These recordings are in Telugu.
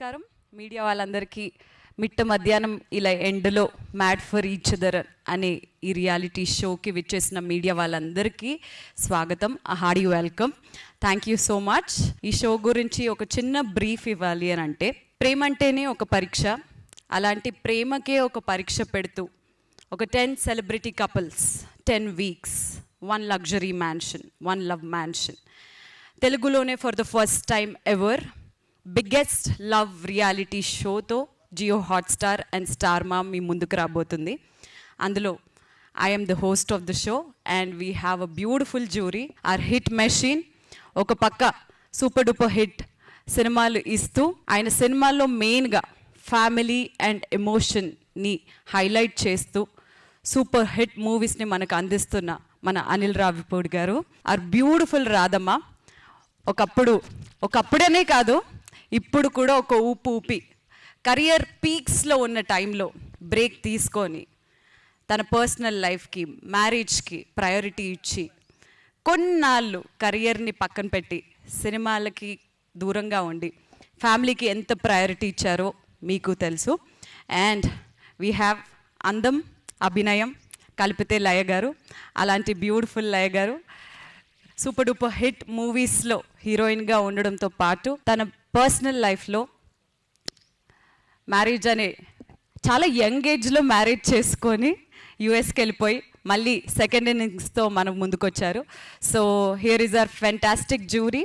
నమస్కారం మీడియా వాళ్ళందరికీ మిట్ట మధ్యాహ్నం ఇలా ఎండ్లో మ్యాడ్ ఫర్ ఈచ్ అదర్ అనే ఈ రియాలిటీ షోకి విచ్చేసిన మీడియా వాళ్ళందరికీ స్వాగతం, Hardy welcome. Thank you so much. ఈ షో గురించి ఒక చిన్న బ్రీఫ్ ఇవ్వాలి అని అంటే, ప్రేమ అంటేనే ఒక పరీక్ష, అలాంటి ప్రేమకే ఒక పరీక్ష పెడుతూ ఒక 10 celebrity couples, 10 weeks, 1 luxury mansion, 1 love mansion. తెలుగులోనే for the first time ever biggest love reality షోతో Jio Hotstar and Star Maa మీ ముందుకు రాబోతుంది. అందులో I'm the host of the show and we have a beautiful jury, our hit machine. ఒక పక్క సూపర్ డూపర్ హిట్ సినిమాలు ఇస్తూ ఆయన సినిమాల్లో మెయిన్గా ఫ్యామిలీ అండ్ ఎమోషన్ని హైలైట్ చేస్తూ సూపర్ హిట్ మూవీస్ని మనకు అందిస్తున్న మన అనిల్ రావిపూడి గారు, ఆర్ బ్యూటిఫుల్ రాధమ్మ. ఒకప్పుడనే కాదు, ఇప్పుడు కూడా ఒక ఊపి కెరియర్ పీక్స్లో ఉన్న టైంలో బ్రేక్ తీసుకొని తన పర్సనల్ లైఫ్కి, మ్యారేజ్కి ప్రయారిటీ ఇచ్చి కొన్నాళ్ళు కెరియర్ని పక్కన పెట్టి సినిమాలకి దూరంగా ఉండి ఫ్యామిలీకి ఎంత ప్రయారిటీ ఇచ్చారో మీకు తెలుసు. అండ్ వీ హ్యావ్ అందం, అభినయం కలిపితే లయ గారు. అలాంటి బ్యూటిఫుల్ లయ గారు సూపర్ డూపర్ హిట్ మూవీస్లో హీరోయిన్గా ఉండడంతో పాటు తన పర్సనల్ లైఫ్లో మ్యారేజ్ అనే చాలా యంగ్ ఏజ్లో మ్యారేజ్ చేసుకొని యూఎస్కి వెళ్ళిపోయి మళ్ళీ సెకండ్ ఇన్నింగ్స్తో మనం ముందుకొచ్చారు. So here is our fantastic jury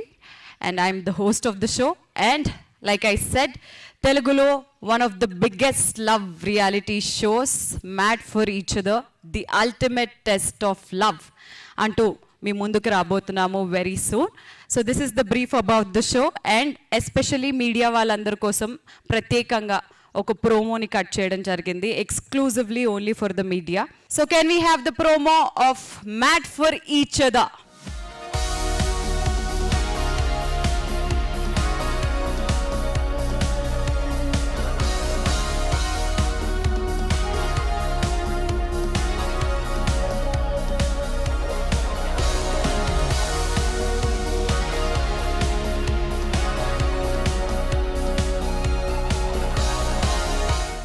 and I'm the host of the show. And like I said, తెలుగులో one of the biggest love reality shows, mad for each other, the ultimate test of love అంటూ మీ ముందుకు రాబోతున్నాము very soon. So this is the brief about the show. And especially media వాళ్ళందరి కోసం ప్రత్యేకంగా ఒక ప్రోమోని కట్ చేయడం జరిగింది, exclusively only for the media. So can we have the promo of mad for each other?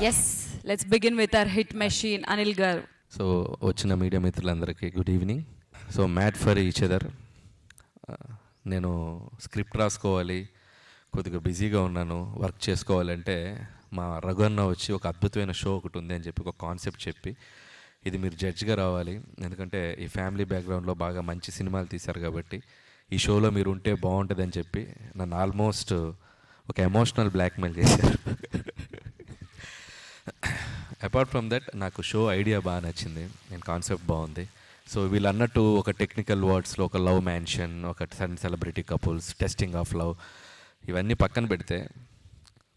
Yes, let's begin with our hit machine Anil garu. So వచ్చిన మీడియా మిత్రులందరికీ good evening. So mad for each other, నేను స్క్రిప్ట్ రాసుకోవాలి, కొద్దిగా బిజీగా ఉన్నాను, వర్క్ చేసుకోవాలంటే మా రఘున్న వచ్చి ఒక అద్భుతమైన షో ఒకటి ఉంది అని చెప్పి ఒక కాన్సెప్ట్ చెప్పి, ఇది మీరు జడ్జ్గా రావాలి, ఎందుకంటే ఈ ఫ్యామిలీ బ్యాక్గ్రౌండ్లో బాగా మంచి సినిమాలు తీశారు కాబట్టి ఈ షోలో మీరు ఉంటే బాగుంటుందని చెప్పి నన్ను ఆల్మోస్ట్ ఒక ఎమోషనల్ బ్లాక్మెయిల్ చేశారు. అపార్ట్ ఫ్రమ్ దట్ నాకు షో ఐడియా బాగా నచ్చింది, నేను కాన్సెప్ట్ బాగుంది. సో వీళ్ళు అన్నట్టు ఒక టెక్నికల్ వర్డ్స్లో ఒక లవ్ మ్యాన్షన్, ఒక 10 celebrity couples, testing of love, ఇవన్నీ పక్కన పెడితే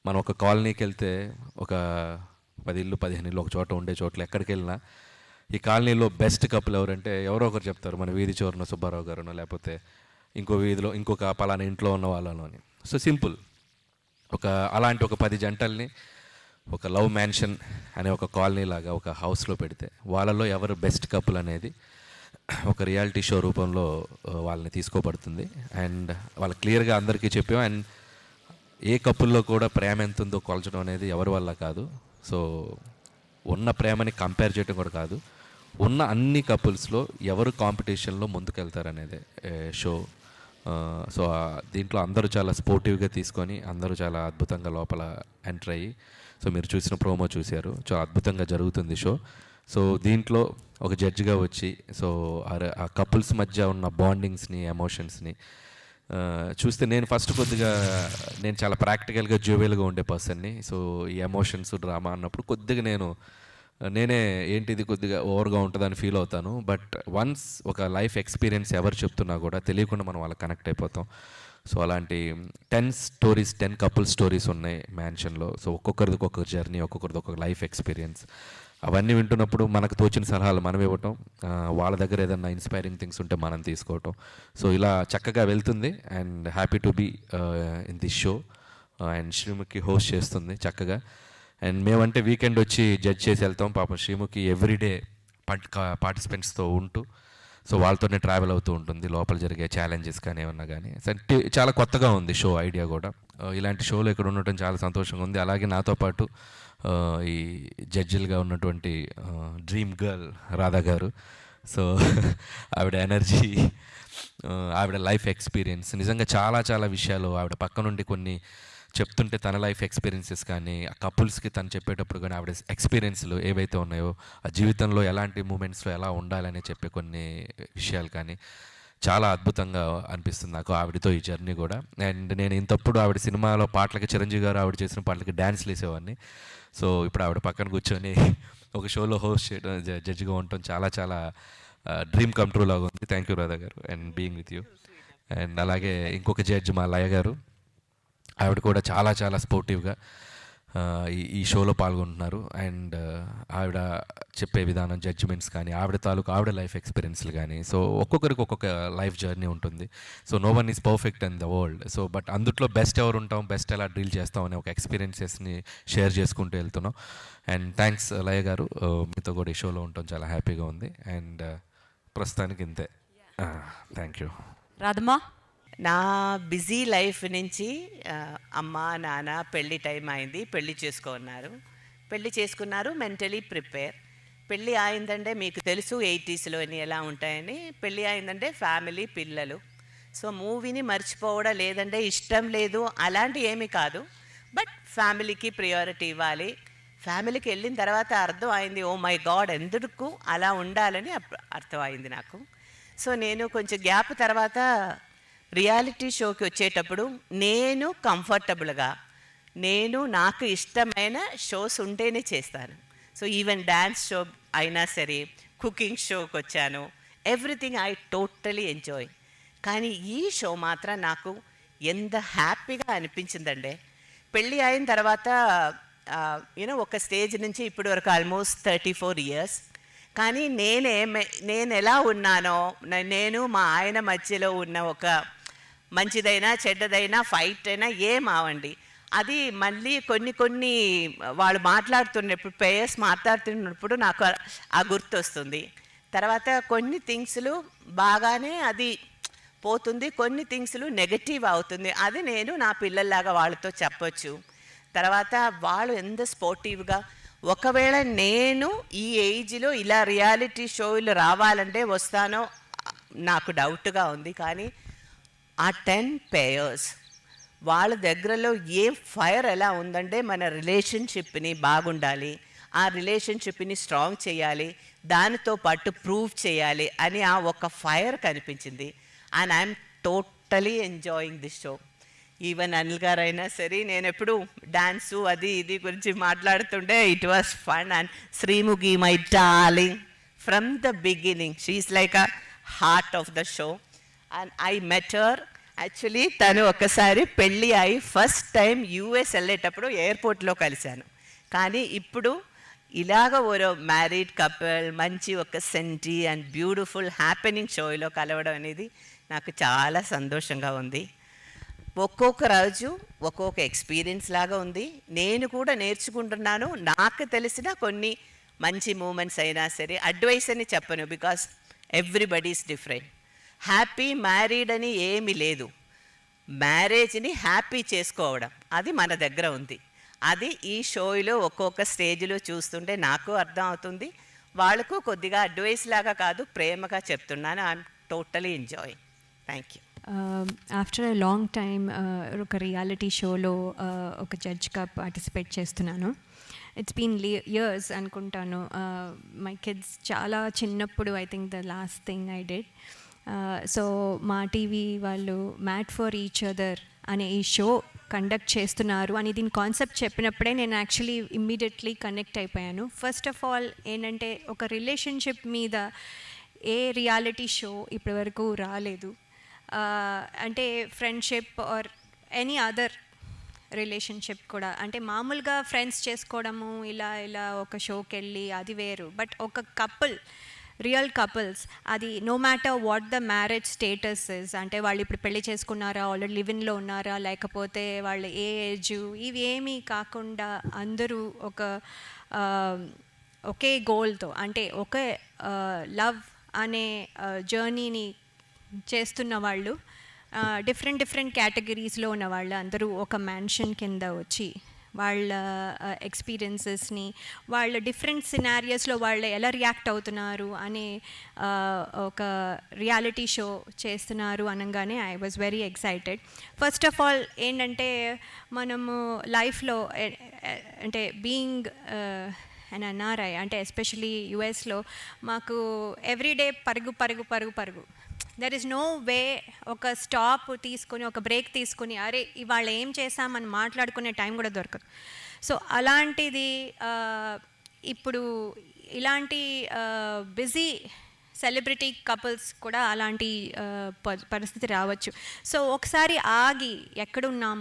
మనం ఒక కాలనీకి వెళ్తే ఒక 10 ఇళ్ళు 15 ఇళ్ళు ఒక చోట ఉండే చోట్ల ఎక్కడికి వెళ్ళినా ఈ కాలనీలో బెస్ట్ కపుల్ ఎవరంటే ఎవరో ఒకరు చెప్తారు, మన వీధి చివరన సుబ్బారావు గారునో లేకపోతే ఇంకో వీధిలో ఇంకొక పలానా ఇంట్లో ఉన్న వాళ్ళను అని. సో సింపుల్, అలాంటి ఒక 10 జంటల్ని ఒక లవ్ మ్యాన్షన్ అనే ఒక కాలనీ లాగా ఒక హౌస్లో పెడితే వాళ్ళలో ఎవరు బెస్ట్ కపుల్ అనేది ఒక రియాలిటీ షో రూపంలో వాళ్ళని తీసుకోబడుతుంది. అండ్ వాళ్ళు క్లియర్గా అందరికీ చెప్పాం. అండ్ ఏ కపుల్లో కూడా ప్రేమ ఎంత ఉందో కొలచడం అనేది ఎవరి వల్ల కాదు. సో ఉన్న ప్రేమని కంపేర్ చేయడం కూడా కాదు, ఉన్న అన్ని కపుల్స్లో ఎవరు కాంపిటీషన్లో ముందుకెళ్తారనేదే షో. సో దీంట్లో అందరూ చాలా స్పోర్టివ్గా తీసుకొని అందరూ చాలా అద్భుతంగా లోపల ఎంటర్ అయ్యి, సో మీరు చూసిన ప్రోమో చూశారు, చాలా అద్భుతంగా జరుగుతుంది షో. సో దీంట్లో ఒక జడ్జిగా వచ్చి సో ఆ కపుల్స్ మధ్య ఉన్న బాండింగ్స్ని, ఎమోషన్స్ని చూస్తే నేను చాలా ప్రాక్టికల్గా జ్యూవెల్గా ఉండే పర్సన్ని. సో ఈ ఎమోషన్స్, డ్రామా అన్నప్పుడు కొద్దిగా నేనే ఏంటిది కొద్దిగా ఓవర్గా ఉంటుందని ఫీల్ అవుతాను. బట్ వన్స్ ఒక లైఫ్ ఎక్స్పీరియన్స్ ఎవరు చెప్తున్నా కూడా తెలియకుండా మనం వాళ్ళకి కనెక్ట్ అయిపోతాం. సో అలాంటి 10 కపుల్ స్టోరీస్ ఉన్నాయి మ్యాన్షన్లో. సో ఒక్కొక్కరిది ఒక్కొక్క జర్నీ, ఒక్కొక్కరిది ఒక్కొక్క లైఫ్ ఎక్స్పీరియన్స్. అవన్నీ వింటున్నప్పుడు మనకు తోచిన సలహాలు మనం ఇవ్వటం, వాళ్ళ దగ్గర ఏదన్నా ఇన్స్పైరింగ్ థింగ్స్ ఉంటే మనం తీసుకోవటం. సో ఇలా చక్కగా వెళ్తుంది. And happy to be in this show. And Sreemukhi host చేస్తుంది చక్కగా. అండ్ మేమంటే వీకెండ్ వచ్చి జడ్జ్ చేసి వెళ్తాం. పాపం శ్రీముఖి ఎవ్రీడే పార్టిసిపెంట్స్తో ఉంటూ సో వాళ్ళతోనే ట్రావెల్ అవుతూ ఉంటుంది, లోపల జరిగే ఛాలెంజెస్ కానీ ఏమన్నా కానీ. చాలా కొత్తగా ఉంది షో ఐడియా కూడా. ఇలాంటి షోలో ఇక్కడ ఉండటం చాలా సంతోషంగా ఉంది. అలాగే నాతో పాటు ఈ జడ్జిలుగా ఉన్నటువంటి డ్రీమ్ గర్ల్ రాధా గారు. సో ఆవిడ ఎనర్జీ, ఆవిడ లైఫ్ ఎక్స్పీరియన్స్, నిజంగా చాలా చాలా విషయాలు ఆవిడ పక్క నుండి కొన్ని చెప్తుంటే తన లైఫ్ ఎక్స్పీరియన్సెస్ కానీ, ఆ కపుల్స్కి తను చెప్పేటప్పుడు కానీ ఆవిడ ఎక్స్పీరియన్స్లు ఏవైతే ఉన్నాయో, ఆ జీవితంలో ఎలాంటి మూమెంట్స్లో ఎలా ఉండాలని చెప్పే కొన్ని విషయాలు కానీ చాలా అద్భుతంగా అనిపిస్తుంది నాకు ఆవిడతో ఈ జర్నీ కూడా. అండ్ నేను ఇంతప్పుడు ఆవిడ సినిమాలో పాటలకి చిరంజీవి గారు ఆవిడ చేసిన పాటలకి డ్యాన్స్లు వేసేవాడిని. సో ఇప్పుడు ఆవిడ పక్కన కూర్చొని ఒక షోలో హోస్ట్ చేయడం, జడ్జిగా ఉండటం చాలా చాలా డ్రీమ్ కమ్ ట్రూ లాగా ఉంది. థ్యాంక్ యూ రాధా గారు and being with you. And అలాగే ఇంకొక జడ్జ్ మా లయ గారు, ఆవిడ కూడా చాలా చాలా స్పోర్టివ్గా ఈ షోలో పాల్గొంటున్నారు. అండ్ ఆవిడ చెప్పే విధానం, జడ్జిమెంట్స్ కానీ, ఆవిడ లైఫ్ ఎక్స్పీరియన్స్లు కానీ, సో ఒక్కొక్కరికి ఒక్కొక్క లైఫ్ జర్నీ ఉంటుంది. So no one is perfect in the world. So but అందుట్లో బెస్ట్ ఎవరు ఉంటాం, బెస్ట్ ఎలా డీల్ చేస్తాం అనే ఒక ఎక్స్పీరియన్సెస్ని షేర్ చేసుకుంటూ వెళ్తున్నాం. అండ్ థ్యాంక్స్ లయ గారు, మీతో కూడా ఈ షోలో ఉండటం చాలా హ్యాపీగా ఉంది. అండ్ ప్రస్తుతానికి ఇంతే. Thank you. రాధమ్మా, నా బిజీ లైఫ్ నుంచి అమ్మ నాన్న పెళ్ళి టైం అయింది, పెళ్ళి చేసుకున్నారు, మెంటలీ ప్రిపేర్. పెళ్ళి అయిందంటే మీకు తెలుసు 80sలో ఎలా ఉంటాయని. పెళ్ళి అయిందంటే ఫ్యామిలీ, పిల్లలు. సో మూవీని మర్చిపోవడం లేదంటే ఇష్టం లేదు అలాంటి ఏమీ కాదు, బట్ ఫ్యామిలీకి ప్రియారిటీ ఇవ్వాలి. ఫ్యామిలీకి వెళ్ళిన తర్వాత అర్థం అయింది, ఓ మై గాడ్ ఎందుకు అలా ఉండాలని అర్థం అయింది నాకు. సో నేను కొంచెం గ్యాప్ తర్వాత రియాలిటీ షోకి వచ్చేటప్పుడు నేను కంఫర్టబుల్గా, నాకు ఇష్టమైన షోస్ ఉంటేనే చేస్తాను. సో ఈవెన్ డ్యాన్స్ షో అయినా సరే, కుకింగ్ షోకి వచ్చాను, ఎవ్రీథింగ్ ఐ టోటలీ ఎంజాయ్. కానీ ఈ షో మాత్రం నాకు ఎంత హ్యాపీగా అనిపించిందంటే, పెళ్ళి అయిన తర్వాత ఒక స్టేజ్ నుంచి ఇప్పటి వరకు ఆల్మోస్ట్ 34 years. కానీ నేను ఎలా ఉన్నానో, నేను మా ఆయన మధ్యలో ఉన్న ఒక మంచిదైనా చెడ్డదైనా ఫైట్ అయినా ఏమావండి, అది మళ్ళీ కొన్ని వాళ్ళు మాట్లాడుతున్నప్పుడు, పేయర్స్ మాట్లాడుతున్నప్పుడు నాకు ఆ గుర్తు వస్తుంది. తర్వాత కొన్ని థింగ్స్లు బాగానే అది పోతుంది, కొన్ని థింగ్స్లు నెగటివ్ అవుతుంది. అది నేను నా పిల్లల్లాగా వాళ్ళతో చెప్పొచ్చు. తర్వాత వాళ్ళు ఎంత స్పోర్టివ్గా, ఒకవేళ నేను ఈ ఏజ్లో ఇలా రియాలిటీ షోలు రావాలంటే వస్తానో నాకు డౌట్గా ఉంది. కానీ ఆ 10 పేయర్స్ వాళ్ళ దగ్గరలో ఏ ఫైర్ ఎలా ఉందంటే, మన రిలేషన్షిప్ని బాగుండాలి, ఆ రిలేషన్షిప్ని స్ట్రాంగ్ చేయాలి, దానితో పాటు ప్రూవ్ చేయాలి అని ఆ ఒక ఫైర్ కనిపించింది. And I'm totally enjoying this show. Even Anil గారు అయినా సరే, నేను ఎప్పుడు డాన్సు అది ఇది గురించి మాట్లాడుతుంటే it was fun. And Sreemukhi, my darling, from the beginning she is like a heart of the show. And I met her. Actually తను ఒకసారి పెళ్ళి అయి ఫస్ట్ టైం US వెళ్ళేటప్పుడు ఎయిర్పోర్ట్లో కలిశాను. కానీ ఇప్పుడు ఇలాగ ఓరో మ్యారీడ్ కపుల్ మంచి ఒక సెంటీ అండ్ బ్యూటిఫుల్ హ్యాపెనింగ్ షోలో కలవడం అనేది నాకు చాలా సంతోషంగా ఉంది. ఒక్కొక్క రోజు ఒక్కొక్క ఎక్స్పీరియన్స్ లాగా ఉంది. నేను కూడా నేర్చుకుంటున్నాను. నాకు తెలిసిన కొన్ని మంచి మూమెంట్స్ అయినా సరే, అడ్వైస్ అని చెప్పను, because everybody is different. Happy married అని ఏమీ లేదు. మ్యారేజ్ని హ్యాపీ చేసుకోవడం అది మన దగ్గర ఉంది. అది ఈ షోలో ఒక్కొక్క స్టేజ్లో చూస్తుంటే నాకు అర్థం అవుతుంది. వాళ్ళకు కొద్దిగా అడ్వైస్ లాగా కాదు, ప్రేమగా చెప్తున్నాను. I'm totally enjoying. Thank you. After a long time ఒక రియాలిటీ షోలో ఒక జడ్జ్గా పార్టిసిపేట్ చేస్తున్నాను. ఇట్స్ బీన్ ఇయర్స్ అనుకుంటాను. మై కిడ్స్ చాలా చిన్నప్పుడు, I think the last thing I did. So మా టీవీ వాళ్ళు మ్యాట్ ఫర్ ఈచ్ అదర్ అనే ఈ షో కండక్ట్ చేస్తున్నారు అని దీని కాన్సెప్ట్ చెప్పినప్పుడే నేను యాక్చువల్లీ ఇమ్మీడియట్లీ కనెక్ట్ అయిపోయాను. ఫస్ట్ ఆఫ్ ఆల్ ఏంటంటే, ఒక రిలేషన్షిప్ మీద ఏ రియాలిటీ షో ఇప్పటివరకు రాలేదు. అంటే friendship or any other relationship కూడా, అంటే మామూలుగా ఫ్రెండ్స్ చేసుకోవడము ఇలా ఒక షోకి వెళ్ళి అది వేరు. బట్ ఒక కపుల్, రియల్ కపుల్స్, అది no matter what the marriage status is, అంటే వాళ్ళు ఇప్పుడు పెళ్లి చేసుకున్నారా, ఆల్రెడీ లివిన్లో ఉన్నారా, లేకపోతే వాళ్ళ ఏజ్, ఇవి ఏమీ కాకుండా అందరూ ఒకే గోల్తో, అంటే ఒకే లవ్ అనే జర్నీని చేస్తున్న వాళ్ళు డిఫరెంట్ కేటగిరీస్లో ఉన్న వాళ్ళు అందరూ ఒక మ్యాన్షన్ కింద వచ్చి వాళ్ళ ఎక్స్పీరియన్సెస్ని, వాళ్ళ డిఫరెంట్ సినారియోస్లో వాళ్ళు ఎలా రియాక్ట్ అవుతున్నారు అనే ఒక రియాలిటీ షో చేస్తున్నారు అనగానే I was very excited. First of all ఏంటంటే, మనము లైఫ్లో అంటే బీయింగ్ అండ్ ఎన్ఆర్ఐ అంటే ఎస్పెషలీ యుఎస్లో మాకు ఎవ్రీడే పరుగు. దెర్ ఇస్ నో వే ఒక స్టాప్ తీసుకొని, ఒక బ్రేక్ తీసుకొని, అరే ఇవాళ ఏం చేసామని మాట్లాడుకునే టైం కూడా దొరకదు. సో అలాంటిది ఇప్పుడు ఇలాంటి బిజీ సెలబ్రిటీ కపుల్స్ కూడా అలాంటి పరిస్థితి రావచ్చు. సో ఒకసారి ఆగి ఎక్కడున్నాం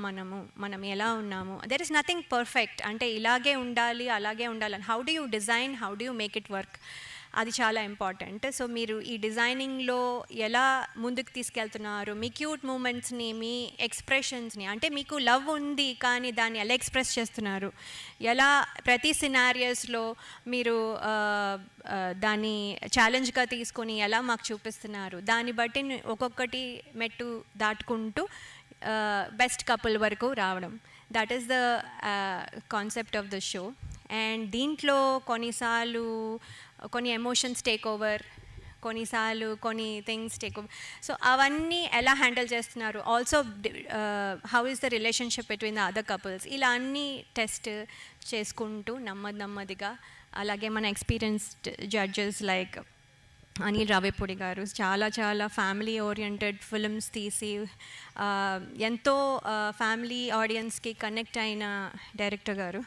మనం ఎలా ఉన్నాము, దెర్ ఇస్ నథింగ్ పర్ఫెక్ట్. అంటే ఇలాగే ఉండాలి, అలాగే ఉండాలని how do you design, how do you make it work, అది చాలా ఇంపార్టెంట్. సో మీరు ఈ డిజైనింగ్లో ఎలా ముందుకు తీసుకెళ్తున్నారు, మీ క్యూట్ మూమెంట్స్ని, మీ ఎక్స్ప్రెషన్స్ని, అంటే మీకు లవ్ ఉంది కానీ దాన్ని ఎలా ఎక్స్ప్రెస్ చేస్తున్నారు, ఎలా ప్రతి సినారియోస్లో మీరు దాన్ని ఛాలెంజ్గా తీసుకొని ఎలా మాకు చూపిస్తున్నారు, దాన్ని బట్టి ఒక్కొక్కటి మెట్టు దాటుకుంటూ బెస్ట్ కపుల్ వరకు రావడం. That is the concept of the show. And దీంట్లో కొన్నిసార్లు కొన్ని ఎమోషన్స్ టేక్ ఓవర్, కొన్నిసార్లు కొన్ని థింగ్స్ టేక్ ఓవర్. సో అవన్నీ ఎలా హ్యాండిల్ చేస్తున్నారు, also how is the relationship between the other couples, ఇలా అన్నీ టెస్ట్ చేసుకుంటూ నెమ్మదిగా. అలాగే మన experienced judges like Anil Ravipudi గారు చాలా ఫ్యామిలీ ఓరియంటెడ్ ఫిల్మ్స్ తీసి ఎంతో ఫ్యామిలీ ఆడియన్స్కి కనెక్ట్ అయిన డైరెక్టర్ గారు.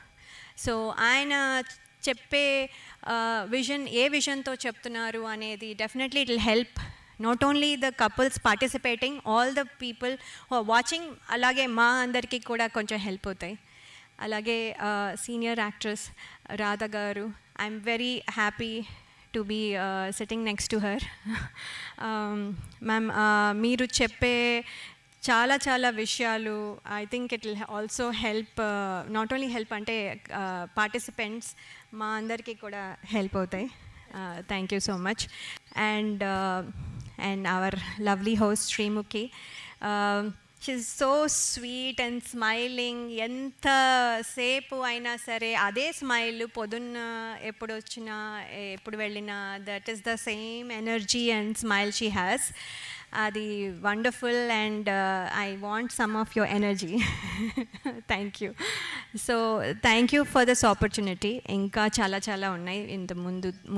సో ఆయన చెప్పే విజన్ ఏ విజన్తో చెప్తున్నారు అనేది definitely it will help not only the couples participating, all the people watching, అలాగే మా అందరికీ కూడా కొంచెం హెల్ప్ అవుతాయి. అలాగే senior actress Radha garu, I'm very happy to be sitting next to her. Ma'am, మీరు చెప్పే చాలా విషయాలు I think it will also help, not only help అంటే పార్టిసిపెంట్స్ మా అందరికీ కూడా హెల్ప్ అవుతాయి. Thank you so much. And our lovely host Sreemukhi, she is so sweet and smiling. ఎంతసేపు అయినా సరే అదే స్మైల్, పొద్దున్న ఎప్పుడు వచ్చినా ఎప్పుడు వెళ్ళినా that is the same energy and smile she has. అది wonderful and I want some of your energy. Thank you. So thank you for this opportunity. ఇంకా చాలా ఉన్నాయి, ఇంత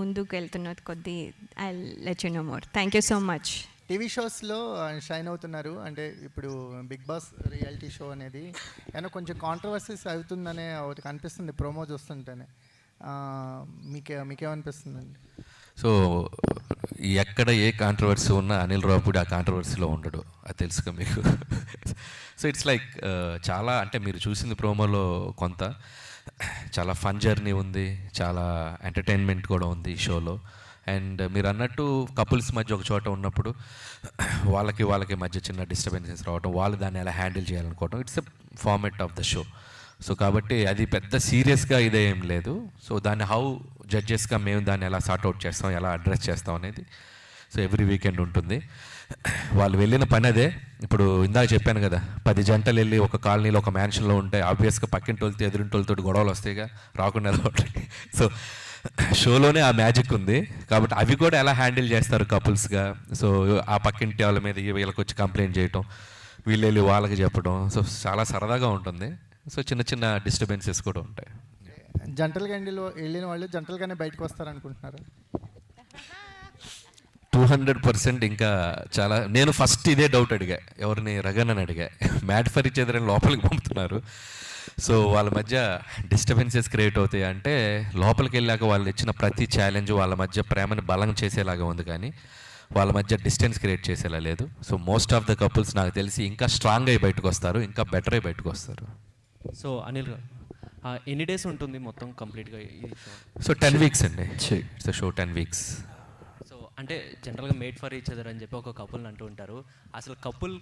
ముందుకు వెళ్తున్న కొద్దీ I let you know more. Thank you so much. TV షోస్లో షైన్ అవుతున్నారు, అంటే ఇప్పుడు బిగ్ బాస్ రియాలిటీ షో అనేది ఏమన్నా కొంచెం కాంట్రవర్సీస్ అవుతుందనే ఒకటి కనిపిస్తుంది ప్రోమో చూస్తుంటేనే. మీకేమనిపిస్తుందండి? సో ఎక్కడ ఏ కాంట్రవర్సీ ఉన్నా అనిల్ రావిపూడి ఆ కాంట్రవర్సీలో ఉండడు, అది తెలుసుగా మీకు. సో ఇట్స్ లైక్ చాలా, అంటే మీరు చూసింది ప్రోమోలో కొంత చాలా ఫన్ జర్నీ ఉంది, చాలా ఎంటర్టైన్మెంట్ కూడా ఉంది ఈ షోలో. అండ్ మీరు అన్నట్టు కపుల్స్ మధ్య ఒక చోట ఉన్నప్పుడు వాళ్ళకి మధ్య చిన్న డిస్టర్బెన్సెస్ రావడం, వాళ్ళు దాన్ని ఎలా హ్యాండిల్ చేయాలనుకోవడం, it's a format of the show. So కాబట్టి అది పెద్ద సీరియస్గా ఇదేం లేదు. సో దాన్ని హౌ జడ్జెస్గా మేము దాన్ని ఎలా సార్ట్అవుట్ చేస్తాం, ఎలా అడ్రస్ చేస్తాం అనేది సో ఎవ్రీ వీకెండ్ ఉంటుంది. వాళ్ళు వెళ్ళిన పని అదే. ఇప్పుడు ఇందాక చెప్పాను కదా, 10 జంటలు వెళ్ళి ఒక కాలనీలో ఒక మ్యాన్షన్లో ఉంటే ఆబ్వియస్గా పక్కింటోళ్ళతో ఎదురింటోళ్ళతో గొడవలు వస్తాయిగా, రాకుండా ఎలా ఉంటాయి. సో షోలోనే ఆ మ్యాజిక్ ఉంది కాబట్టి అవి కూడా ఎలా హ్యాండిల్ చేస్తారు కపుల్స్గా. సో ఆ పక్కింటి వాళ్ళ మీద వీళ్ళకి వచ్చి కంప్లైంట్ చేయటం, వీళ్ళు వెళ్ళి వాళ్ళకి చెప్పడం, సో చాలా సరదాగా ఉంటుంది. సో చిన్న డిస్టర్బెన్సెస్ కూడా ఉంటాయి. జంటలుగా వెళ్ళిన వాళ్ళు జంటలుగానే బయటకు వస్తారనుకుంటున్నారు? 200%. ఇంకా చాలా, నేను ఫస్ట్ ఇదే డౌట్ అడిగా, ఎవరిని రగన్ అని అడిగా. మ్యాడ్ ఫర్ ఈచ్ అదర్ అని లోపలికి పంపుతున్నారు, సో వాళ్ళ మధ్య డిస్టర్బెన్సెస్ క్రియేట్ అవుతాయి అంటే లోపలికి వెళ్ళాక వాళ్ళు ఇచ్చిన ప్రతి ఛాలెంజ్ వాళ్ళ మధ్య ప్రేమని బలం చేసేలాగా ఉంది, కానీ వాళ్ళ మధ్య డిస్టెన్స్ క్రియేట్ చేసేలా లేదు. So most of the couples నాకు తెలిసి ఇంకా స్ట్రాంగ్ అయి బయటకు వస్తారు, ఇంకా బెటర్ అయి బయటకు వస్తారు. సో అనిల్ గారు, ఎన్ని డేస్ ఉంటుంది మొత్తం కంప్లీట్గా ఈ షో? సో 10 వీక్స్ అండి. It's show 10 weeks. సో అంటే జనరల్గా మేడ్ ఫర్ ఈచ్ అదర్ అని చెప్పి ఒక కపుల్ని అంటూ ఉంటారు. అసలు కపుల్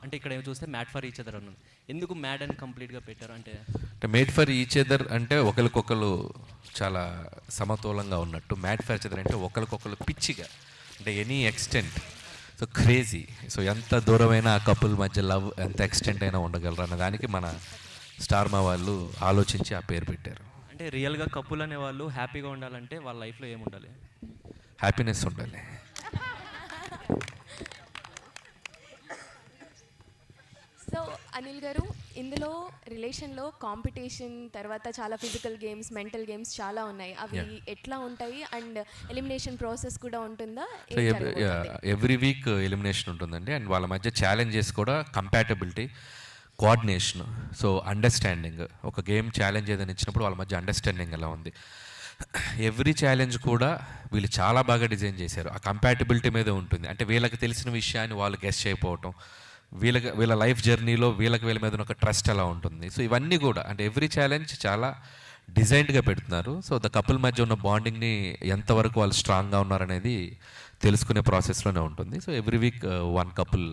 అంటే ఇక్కడ ఏమి చూస్తే మ్యాడ్ ఫర్ ఈచ్ అదర్ అన్నది, ఎందుకు మ్యాడ్ అని కంప్లీట్గా పెట్టారు? అంటే మేడ్ ఫర్ ఈచ్ అదర్ అంటే ఒకరికొకరు చాలా సమతూలంగా ఉన్నట్టు. మ్యాడ్ ఫర్ ఈచ్ అదర్ అంటే ఒకరికొకరు పిచ్చిగా, అంటే any extent. So crazy. So ఎంత దూరమైన ఆ కపుల్ మధ్య లవ్ ఎంత ఎక్స్టెంట్ అయినా ఉండగలరు అన్న దానికి మన స్టార్ మా వాళ్ళు ఆలోచించి ఆ పేరు పెట్టారు. అంటే రియల్గా కపుల్ అనే వాళ్ళు హ్యాపీగా ఉండాలంటే వాళ్ళ లైఫ్లో ఏముండాలి? హ్యాపీనెస్ ఉండాలి. సో అనిల్ గారు, ఇందులో రిలేషన్లో కాంపిటీషన్ తర్వాత చాలా ఫిజికల్ గేమ్స్, మెంటల్ గేమ్స్ చాలా ఉన్నాయి. అవి ఎట్లా ఉంటాయి అండ్ ఎలిమినేషన్ ప్రాసెస్ కూడా ఉంటుందా? సో ఎవ్రీ వీక్ ఎలిమినేషన్ ఉంటుందండి. అండ్ వాళ్ళ మధ్య ఛాలెంజెస్ కూడా కంపాటబిలిటీ, కోఆర్డినేషన్, సో అండర్స్టాండింగ్. ఒక గేమ్ ఛాలెంజ్ ఏదైనా ఇచ్చినప్పుడు వాళ్ళ మధ్య అండర్స్టాండింగ్ ఎలా ఉంది. ఎవ్రీ ఛాలెంజ్ కూడా వీళ్ళు చాలా బాగా డిజైన్ చేశారు. ఆ కంపాటబిలిటీ మీద ఉంటుంది. అంటే వీళ్ళకి తెలిసిన విషయాన్ని వాళ్ళు గెస్ చేయకపోవటం, వీళ్ళ లైఫ్ జర్నీలో వీళ్ళ మీద ఒక ట్రస్ట్ ఎలా ఉంటుంది. సో ఇవన్నీ కూడా అంటే ఎవ్రీ ఛాలెంజ్ చాలా డిజైన్డ్గా పెడుతున్నారు. సో ద కపుల్ మధ్య ఉన్న బాండింగ్ని ఎంతవరకు వాళ్ళు స్ట్రాంగ్గా ఉన్నారనేది తెలుసుకునే ప్రాసెస్లోనే ఉంటుంది. So every week one couple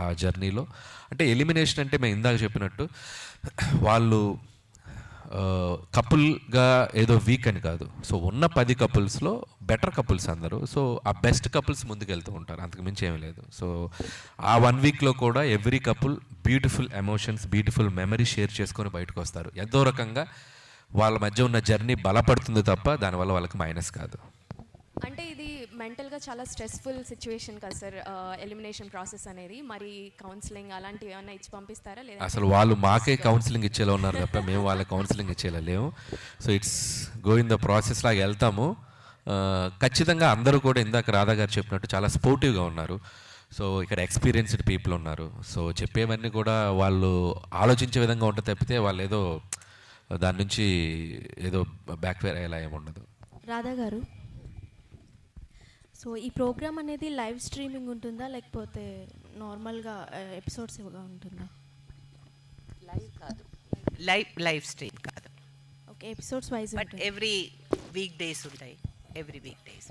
ఆ జర్నీలో. అంటే ఎలిమినేషన్ అంటే మేము ఇందాక చెప్పినట్టు వాళ్ళు కపుల్గా ఏదో వీక్ అని కాదు. సో ఉన్న 10 కపుల్స్లో బెటర్ కపుల్స్ అందరూ. సో ఆ బెస్ట్ కపుల్స్ ముందుకెళ్తూ ఉంటారు, అంతకు మించి ఏమీ లేదు. సో ఆ 1 వీక్లో కూడా every couple beautiful emotions, beautiful memory share చేసుకొని బయటకు వస్తారు. ఎంతో రకంగా వాళ్ళ మధ్య ఉన్న జర్నీ బలపడుతుంది తప్ప దానివల్ల వాళ్ళకి మైనస్ కాదు. అంటే ఇది మెంటల్గా చాలా స్ట్రెస్ఫుల్ సిచ్యువేషన్ కదా సార్, ఎలిమినేషన్ ప్రాసెస్ అనేది. మరి కౌన్సిలింగ్ అలాంటివి ఏమైనా ఇచ్చి పంపిస్తారా? లేదా అసలు వాళ్ళు మాకే కౌన్సిలింగ్ ఇచ్చేలా ఉన్నారు తప్ప మేము వాళ్ళకి కౌన్సిలింగ్ ఇచ్చేలా లేము. So it's going the process లాగా వెళ్తాము. ఖచ్చితంగా అందరూ కూడా ఇందాక రాధా గారు చెప్పినట్టు చాలా స్పోర్టివ్గా ఉన్నారు. సో ఇక్కడ ఎక్స్పీరియన్స్డ్ పీపుల్ ఉన్నారు. సో చెప్పేవన్నీ కూడా వాళ్ళు ఆలోచించే విధంగా ఉంటుంది తప్పితే వాళ్ళు ఏదో దాని నుంచి ఏదో బ్యాక్ఫైర్ అయ్యేలా ఏమి ఉండదు. రాధా గారు, సో ఈ ప్రోగ్రామ్ అనేది లైవ్ స్ట్రీమింగ్ ఉంటుందా లేకపోతే నార్మల్గా ఎపిసోడ్స్ ఉంటుందా? లైవ్ కాదు, లైవ్ స్ట్రీమ్ కాదు. Okay, episodes wise but every week days ఉంటాయి. ఎవ్రీ వీక్ డేస్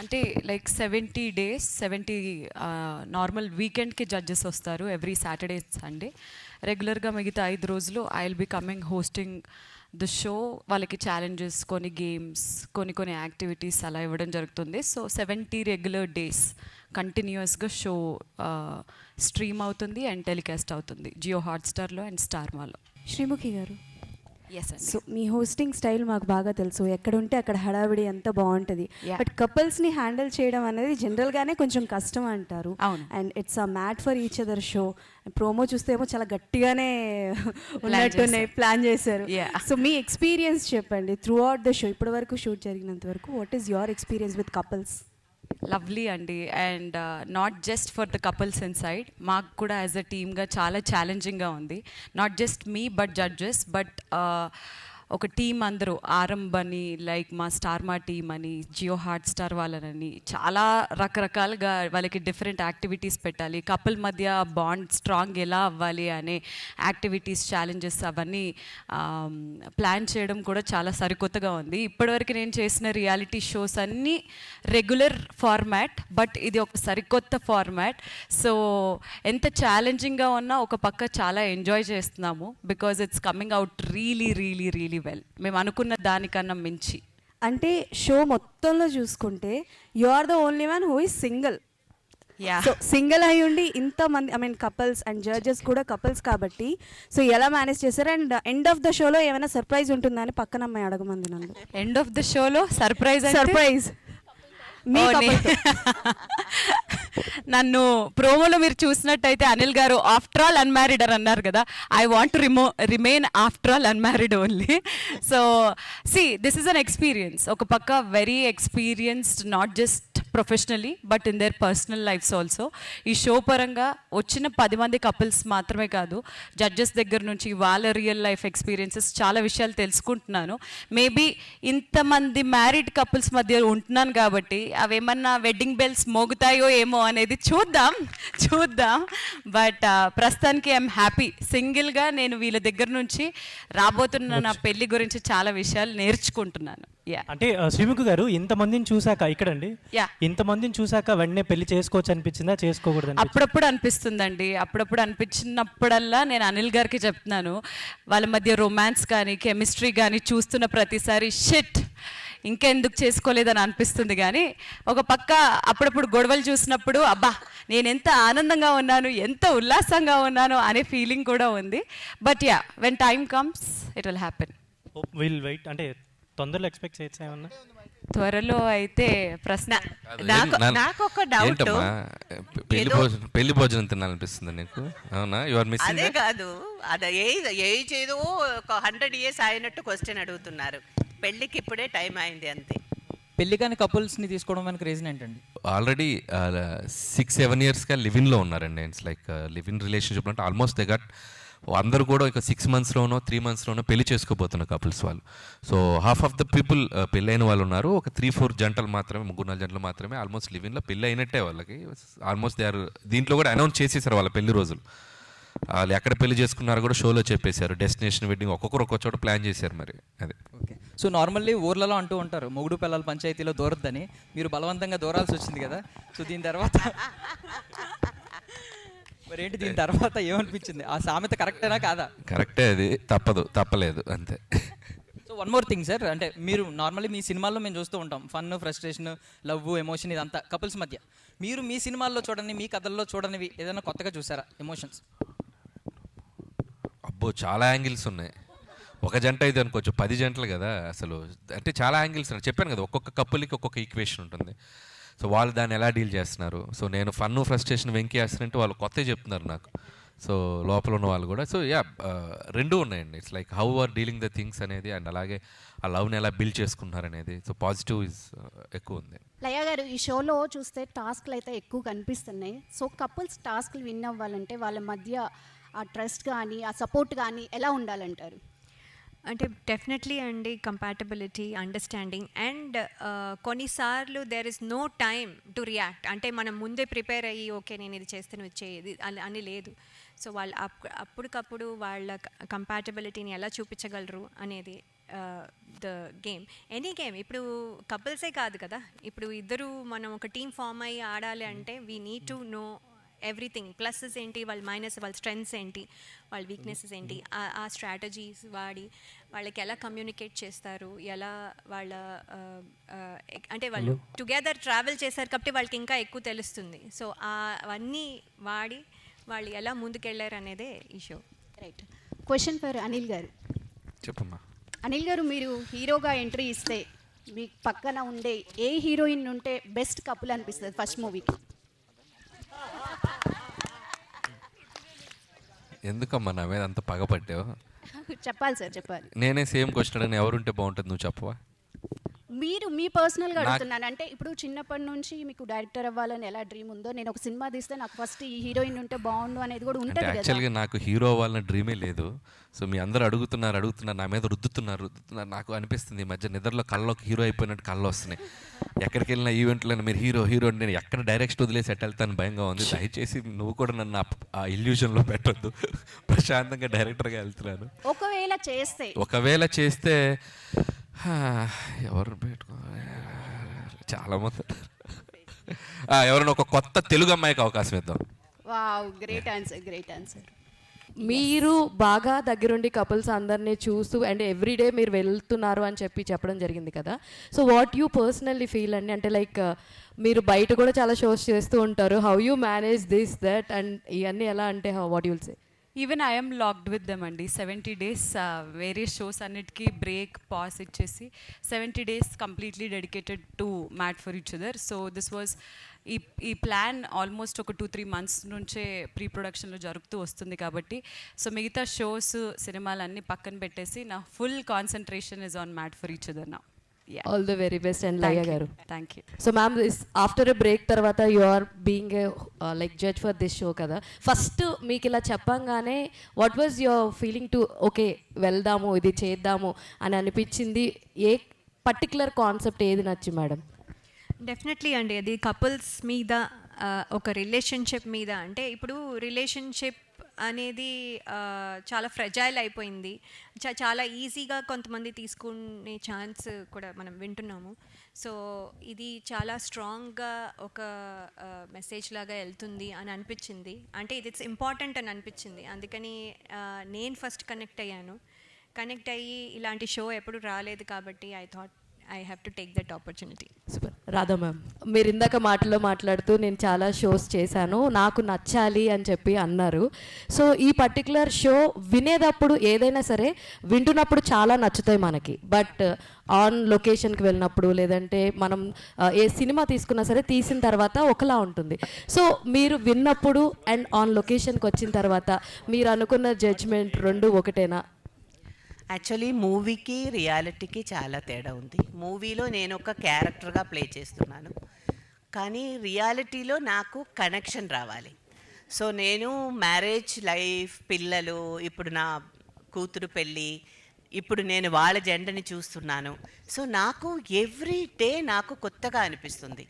అంటే లైక్ 70 days, 70 నార్మల్ వీకెండ్కి జడ్జెస్ వస్తారు ఎవ్రీ సాటర్డే సండే. రెగ్యులర్గా మిగతా 5 రోజులు I will be coming hosting the show. వాళ్ళకి ఛాలెంజెస్, కొన్ని గేమ్స్, కొన్ని యాక్టివిటీస్ అలా ఇవ్వడం జరుగుతుంది. సో 70 రెగ్యులర్ డేస్ కంటిన్యూస్గా షో స్ట్రీమ్ అవుతుంది అండ్ టెలికాస్ట్ అవుతుంది జియో హాట్స్టార్లో అండ్ స్టార్ మాలో. శ్రీముఖి గారు, ఎస్ అండి. సో మీ హోస్టింగ్ స్టైల్ మాకు బాగా తెలుసు. ఎక్కడ ఉంటే అక్కడ హడావిడి ఎంత బాగుంటుంది. బట్ కపుల్స్ని హ్యాండిల్ చేయడం అనేది జనరల్గానే కొంచెం కష్టం అంటారు. అవును. And it's a made for each other show. Promo చూస్తే ఏమో చాలా గట్టిగానే ఉన్నట్టున్నాయి, ప్లాన్ చేశారు. సో మీ ఎక్స్పీరియన్స్ చెప్పండి త్రూ అవుట్ ద షో, ఇప్పటి వరకు షూట్ జరిగినంత వరకు. What is your experience with couples? Lovely అండి. And not just for the couples inside, మాకు కూడా యాజ్ అ టీమ్గా చాలా ఛాలెంజింగ్గా ఉంది. Not just me but judges, but ఒక టీం అందరూ ఆరంభ్ అని, లైక్ మా స్టార్ మా టీమ్ అని, జియో హాట్ స్టార్ వాళ్ళని చాలా రకరకాలుగా వాళ్ళకి డిఫరెంట్ యాక్టివిటీస్ పెట్టాలి. కపుల్ మధ్య బాండ్ స్ట్రాంగ్ ఎలా అవ్వాలి అనే యాక్టివిటీస్, ఛాలెంజెస్ అవన్నీ ప్లాన్ చేయడం కూడా చాలా సరికొత్తగా ఉంది. ఇప్పటివరకు నేను చేసిన రియాలిటీ షోస్ అన్నీ రెగ్యులర్ ఫార్మాట్, బట్ ఇది ఒక సరికొత్త ఫార్మాట్. సో ఎంత ఛాలెంజింగ్గా ఉన్నా ఒక పక్క చాలా ఎంజాయ్ చేస్తున్నాము, because it's coming out really really really well. మేము అనుకున్న దానికన్నా మించి. అంటే షో మొత్తంలో చూసుకుంటే you are the only one who is single. So single అయి ఉండి ఇంతమంది, I mean couples and judges కూడా కపుల్స్ కాబట్టి, సో ఎలా మేనేజ్ చేశారు? అండ్ ఎండ్ ఆఫ్ ద షోలో ఏమైనా సర్ప్రైజ్ ఉంటుందా అని పక్కన అమ్మాయి అడగమంది నన్ను. ఎండ్ ఆఫ్ ద షోలో సర్ప్రైజ్ నన్ను ప్రోమోలో మీరు చూసినట్టయితే అనిల్ గారు ఆఫ్టర్ ఆల్ అన్మ్యారీడ్ అని అన్నారు కదా. I want to remain after all unmarried only. So see, this is an experience. ఒక పక్క very experienced, not just professionally but in their personal lives also. ఈ షో పరంగా వచ్చిన 10 మంది కపుల్స్ మాత్రమే కాదు, జడ్జెస్ దగ్గర నుంచి వాళ్ళ రియల్ లైఫ్ ఎక్స్పీరియన్సెస్ చాలా విషయాలు తెలుసుకుంటున్నాను. మేబీ ఇంతమంది మ్యారీడ్ కపుల్స్ మధ్య ఉంటున్నాను కాబట్టి అవేమన్నా వెడ్డింగ్ బెల్స్ మోగుతాయో ఏమో అనేది చూద్దాం. బట్ ప్రస్తుతానికి ఐఎమ్ హ్యాపీ. సింగిల్గా నేను వీళ్ళ దగ్గర నుంచి రాబోతున్న నా పెళ్లి గురించి చాలా విషయాలు నేర్చుకుంటున్నాను. అంటే శ్రీముఖి గారు, ఇంతమందిని చూసాక ఇక్కడండి, ఇంతమందిని చూసాక వెంటనే పెళ్లి చేసుకోవచ్చు అనిపించిందా, చేసుకోకూడదు? అప్పుడప్పుడు అనిపిస్తుందండి. అప్పుడప్పుడు అనిపించినప్పుడల్లా నేను అనిల్ గారికి చెప్తున్నాను, వాళ్ళ మధ్య రొమాన్స్ కానీ కెమిస్ట్రీ కానీ చూస్తున్న ప్రతిసారి షిట్ ఇంకెందుకు చేసుకోలేదని అనిపిస్తుంది. కానీ ఒక పక్క అప్పుడప్పుడు గొడవలు చూసినప్పుడు అబ్బా నేను ఎంత ఆనందంగా ఉన్నాను, ఎంత ఉల్లాసంగా ఉన్నాను అనే ఫీలింగ్ కూడా ఉంది. But yeah, when time comes it will happen. Will wait. అంటే తొందరలో ఎక్స్పెక్ట్ చేయొచ్చు ఏమన్నా? త్వరలో అయితే ప్రశ్న నాకు ఒక డౌట్, పెళ్లి భోజనం తినాలనిపిస్తుంది నీకు? అవునా? You are missing. అదే కాదు, అది ఏజ్ ఏదో ఒక 100 years అయినట్టు క్వశ్చన్ అడుగుతున్నారు. పెళ్ళికి ఇప్పుడే టైం అయింది అంతే. పెళ్లి కాని కపుల్స్ని తీసుకోవడం వెనక రీజన్ ఏంటండి? ఆల్రెడీ 6-7 yearsగా లివిన్లో ఉన్నారండి. ఇట్స్ లైక్ లివిన్ రిలేషన్షిప్ అంటే ఆల్మోస్ట్ దే గట్ అందరూ కూడా ఒక 6 monthsలోనో 3 monthsలోనో పెళ్లి చేసుకోబోతున్న కపుల్స్ వాళ్ళు. So half of the people పెళ్ళైన వాళ్ళు ఉన్నారు. ఒక 3-4 జంటలు మాత్రమే, 3-4 జంటలు మాత్రమే ఆల్మోస్ట్ లివిన్లో పెళ్ళి అయినట్టే వాళ్ళకి. ఆల్మోస్ట్ దే ఆర్ దీంట్లో కూడా అనౌన్స్ చేసేసారు వాళ్ళ పెళ్లి రోజులు. వాళ్ళు ఎక్కడ పెళ్లి చేసుకున్నారో కూడా షోలో చెప్పేశారు. డెస్టినేషన్ వెడ్డింగ్ ఒక్కొక్కరు ఒక్కొక్క చోట ప్లాన్ చేశారు. మరి అదే ఓకే. సో నార్మల్లీ ఊర్లలో అంటూ ఉంటారు మొగుడు పిల్లల పంచాయతీలో దూరద్దని. మీరు బలవంతంగా దూరాల్సి వచ్చింది కదా. సో దీని తర్వాత మరి ఏంటి, దీని తర్వాత ఏమనిపించింది? ఆ సామెత కరెక్టేనా కాదా? కరెక్టే, అది తప్పలేదు అంతే. So one more thing sir, అంటే మీరు నార్మల్లీ మీ సినిమాల్లో మేము చూస్తూ ఉంటాం ఫన్, ఫ్రస్ట్రేషన్, లవ్, ఎమోషన్ ఇదంతా కపుల్స్ మధ్య. మీరు మీ సినిమాల్లో చూడని, మీ కథల్లో చూడనివి ఏదైనా కొత్తగా చూసారా ఎమోషన్స్? అబ్బో, చాలా యాంగిల్స్ ఉన్నాయి. ఒక జంట అయితే అనుకోవచ్చు, 10 జంటలు కదా అసలు. అంటే చాలా యాంగిల్స్ ఉన్నాయి. చెప్పాను కదా, ఒక్కొక్క కపుల్కి ఒక్కొక్క ఈక్వేషన్ ఉంటుంది. సో వాళ్ళు దాన్ని ఎలా డీల్ చేస్తున్నారు. సో నేను ఫన్, ఫ్రస్ట్రేషన్ వెంకీ వేస్తున్నట్టు వాళ్ళు కొత్తగా చెప్తున్నారు నాకు. సో లోపల ఉన్న వాళ్ళు కూడా. సో యా, రెండూ ఉన్నాయండి. It's like how are dealing the things అనేది, అండ్ అలాగే ఆ లవ్ని ఎలా బిల్డ్ చేసుకుంటున్నారు అనేది. సో పాజిటివ్ ఇస్ ఎక్కువ ఉంది. లయ గారు, ఈ షోలో చూస్తే టాస్క్లు అయితే ఎక్కువ కనిపిస్తున్నాయి. సో కపుల్స్ టాస్క్లు విన్ అవ్వాలంటే వాళ్ళ మధ్య ఆ ట్రస్ట్ కానీ ఆ సపోర్ట్ కానీ ఎలా ఉండాలంటారు? అంటే డెఫినెట్లీ అండి, కంపాటబిలిటీ, అండర్స్టాండింగ్ అండ్ కొన్నిసార్లు there is no time to react. అంటే మనం ముందే ప్రిపేర్ అయ్యి ఓకే నేను ఇది చేస్తాను వచ్చేది అని లేదు. సో వాళ్ళు అప్పటికప్పుడు వాళ్ళ కంపాటబిలిటీని ఎలా చూపించగలరు అనేది ద గేమ్. ఎనీ గేమ్, ఇప్పుడు కపుల్సే కాదు కదా, ఇప్పుడు ఇద్దరు మనం ఒక టీమ్ ఫామ్ అయ్యి ఆడాలి అంటే we need to know everything. Pluses ఏంటి, వాళ్ళ మైనస్, వాళ్ళ స్ట్రెంగ్స్ ఏంటి, వాళ్ళ వీక్నెసెస్ ఏంటి, ఆ స్ట్రాటజీస్ వాడి వాళ్ళకి ఎలా కమ్యూనికేట్ చేస్తారు, ఎలా వాళ్ళ అంటే వాళ్ళు టుగెదర్ ట్రావెల్ చేశారు కాబట్టి వాళ్ళకి ఇంకా ఎక్కువ తెలుస్తుంది. సో అవన్నీ వాడి వాళ్ళు ఎలా ముందుకెళ్ళారు అనేదే ఈ show. Right. Question for Anil గారు. చెప్పమ్మా. అనిల్ గారు, మీరు హీరోగా ఎంట్రీ ఇస్తే మీకు పక్కన ఉండే ఏ హీరోయిన్ ఉంటే బెస్ట్ కపుల్ అనిపిస్తుంది ఫస్ట్ మూవీకి? ఎందుకమ్మా నా మీద అంత పగపట్టావు? చెప్పాలి సార్, చెప్పాలి. నేనే సేమ్ క్వశ్చన్ అడిగిన, ఎవరుంటే బాగుంటుంది నువ్వు చెప్పవా? మీరు మీ పర్సనల్గా అడుగుతున్నాను. అంటే ఇప్పుడు చిన్నప్పటి నుంచి మీకు డైరెక్టర్ అవ్వాలని ఎలా డ్రీమ్ ఉందో, నేను ఒక సినిమా తీస్తే నాకు ఫస్ట్ ఈ హీరోయిన్ ఉంటే బాగుండు అనేది కూడా ఉంటుంది కదా. యాక్చువల్గా నాకు హీరో అవ్వాలన్న డ్రీమే లేదు. సో మీ అందరూ అడుగుతున్నారు నా మీద రుద్దుతున్నారు. నాకు అనిపిస్తుంది ఈ మధ్య నిద్రలో కళ్ళలోకి హీరో అయిపోయినట్టు కళ్ళు వస్తున్నాయి. ఎక్కడికి వెళ్ళిన ఈవెంట్లో మీరు హీరో నేను ఎక్కడ డైరెక్షన్ వదిలేసి ఎట్ వెళ్తాను భయంగా ఉంది. దయచేసి నువ్వు కూడా నన్ను ఆ ఇల్యూషన్లో పెట్టొద్దు. ప్రశాంతంగా డైరెక్టర్గా వెళ్తున్నాను. ఒకవేళ చేస్తే ఎవరు పెట్టుకో, చాలా మంది ఎవరైనా ఒక కొత్త తెలుగు అమ్మాయికి అవకాశం ఇద్దాం. Wow, great answer, great answer. మీరు బాగా దగ్గరుండి కపుల్స్ అందరినీ చూస్తూ అండ్ ఎవ్రీడే మీరు వెళ్తున్నారు అని చెప్పడం జరిగింది కదా. So what you personally feel అండి, అంటే లైక్ మీరు బయట కూడా చాలా షోస్ చేస్తూ ఉంటారు. How you manage this that and ఇవన్నీ ఎలా, అంటే what you'll say? Even I'm locked with them అండి. 70 days వేరియస్ షోస్ అన్నిటికీ బ్రేక్ పాస్ ఇచ్చేసి 70 days completely dedicated to mat for each other. So this was ఈ ప్లాన్ ఆల్మోస్ట్ ఒక 2-3 months నుంచే ప్రీ ప్రొడక్షన్లో జరుగుతూ వస్తుంది కాబట్టి సో మిగతా షోస్, సినిమాలు అన్నీ పక్కన పెట్టేసి నా full concentration is on made for each other now. All the very best and Laya గారు. Thank you. So ma'am, after a break తర్వాత you are being a like judge for this show కదా. ఫస్ట్ మీకు ఇలా చెప్పంగానే what was your feeling to okay వెళ్దాము ఇది చేద్దాము అని అనిపించింది? ఏ పర్టికులర్ కాన్సెప్ట్ ఏది నచ్చి మేడం? డెఫినెట్లీ అండి, అది కపుల్స్ మీద, ఒక రిలేషన్షిప్ మీద. అంటే ఇప్పుడు రిలేషన్షిప్ అనేది చాలా ఫ్రెజైల్ అయిపోయింది. చాలా ఈజీగా కొంతమంది తీసుకునే ఛాన్స్ కూడా మనం వింటున్నాము. సో ఇది చాలా స్ట్రాంగ్గా ఒక మెసేజ్ లాగా వెళ్తుంది అని అనిపించింది. అంటే ఇట్స్ ఇంపార్టెంట్ అని అనిపించింది. అందుకని నేను ఫస్ట్ కనెక్ట్ అయ్యాను. కనెక్ట్ అయ్యి ఇలాంటి షో ఎప్పుడు రాలేదు కాబట్టి I thought I have to take that opportunity. Super. Radha ma'am, మీరు ఇందాక మాట్లాడుతూ నేను చాలా షోస్ చేశాను, నాకు నచ్చాలి అని చెప్పి అన్నారు. సో ఈ పర్టికులర్ షో వినేటప్పుడు ఏదైనా సరే వింటున్నప్పుడు చాలా నచ్చుతాయి మనకి, బట్ ఆన్ లొకేషన్కి వెళ్ళినప్పుడు లేదంటే మనం ఏ సినిమా తీసుకున్నా సరే తీసిన తర్వాత ఒకలా ఉంటుంది. సో మీరు విన్నప్పుడు అండ్ ఆన్ లొకేషన్కి వచ్చిన తర్వాత మీరు అనుకున్న జడ్జ్మెంట్ రెండు ఒకటేనా? యాక్చువల్లీ మూవీకి రియాలిటీకి చాలా తేడా ఉంది. మూవీలో నేను ఒక క్యారెక్టర్గా ప్లే చేస్తున్నాను, కానీ రియాలిటీలో నాకు కనెక్షన్ రావాలి. సో నేను మ్యారేజ్ లైఫ్, పిల్లలు, ఇప్పుడు నా కూతురు పెళ్ళి, ఇప్పుడు నేను వాళ్ళ జెండని చూస్తున్నాను. సో నాకు ఎవ్రీ డే నాకు కొత్తగా అనిపిస్తుంది.